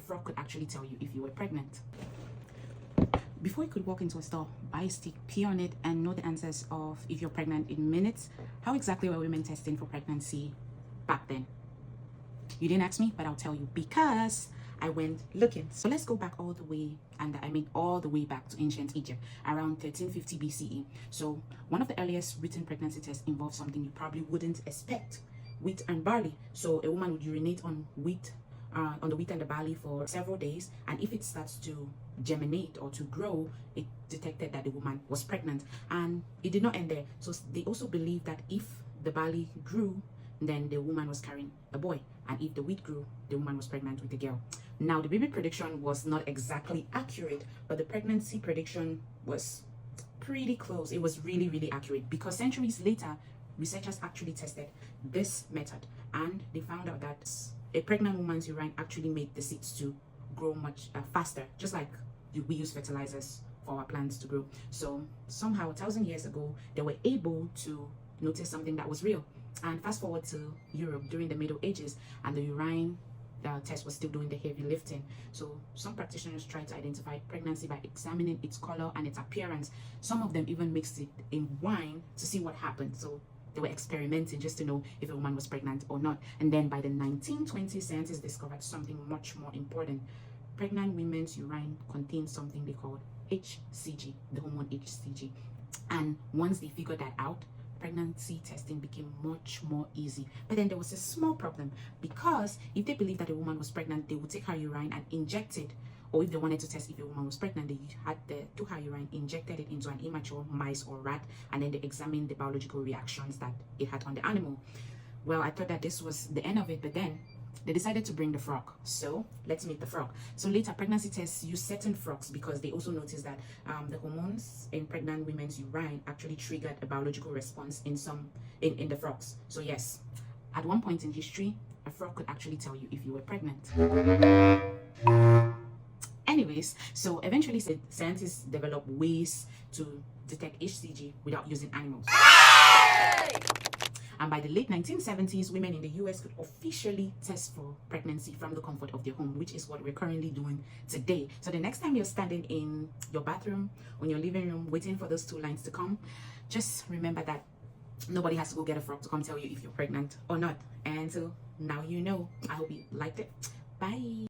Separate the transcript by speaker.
Speaker 1: frog could actually tell you if you were pregnant. Before you could walk into a store, buy a stick, pee on it, and know the answers of if you're pregnant in minutes, how exactly were women testing for pregnancy back then? You didn't ask me, but I'll tell you because I went looking. So let's go back all the way, and I mean all the way back to ancient Egypt, around 1350 BCE. So one of the earliest written pregnancy tests involved something you probably wouldn't expect: wheat and barley. So a woman would urinate on wheat, on the wheat and the barley for several days, and if it starts to germinate or to grow, it detected that the woman was pregnant. And it did not end there. So they also believed that if the barley grew, then the woman was carrying a boy, and if the wheat grew, the woman was pregnant with a girl. Now, the baby prediction was not exactly accurate, but the pregnancy prediction was pretty close. It was really accurate, because centuries later, researchers actually tested this method, and they found out that a pregnant woman's urine actually made the seeds to grow much faster, just like we use fertilizers for our plants to grow. So somehow 1,000 years ago, they were able to notice something that was real. And fast forward to Europe during the Middle Ages, and the urine test was still doing the heavy lifting. So some practitioners tried to identify pregnancy by examining its color and its appearance. Some of them even mixed it in wine to see what happened. So they were experimenting just to know if a woman was pregnant or not. And then by the 1920s, scientists discovered something much more important. Pregnant women's urine contains something they called HCG, the hormone HCG. And once they figured that out, pregnancy testing became much more easy. But then there was a small problem, because if they believed that a woman was pregnant, they would take her urine and inject it. Or if they wanted to test if a woman was pregnant, they had took her urine, injected it into an immature mice or rat, and then they examined the biological reactions that it had on the animal. Well, I thought that this was the end of it, but then they decided to bring the frog. So let's meet the frog. So later, pregnancy tests use certain frogs, because they also noticed that the hormones in pregnant women's urine actually triggered a biological response in the frogs. So yes, at one point in history, a frog could actually tell you if you were pregnant. Anyways, so eventually scientists developed ways to detect HCG without using animals. And by the late 1970s, women in the US could officially test for pregnancy from the comfort of their home, which is what we're currently doing today. So the next time you're standing in your bathroom or in your living room waiting for those 2 lines to come, just remember that nobody has to go get a frog to come tell you if you're pregnant or not. And so now you know. I hope you liked it. Bye.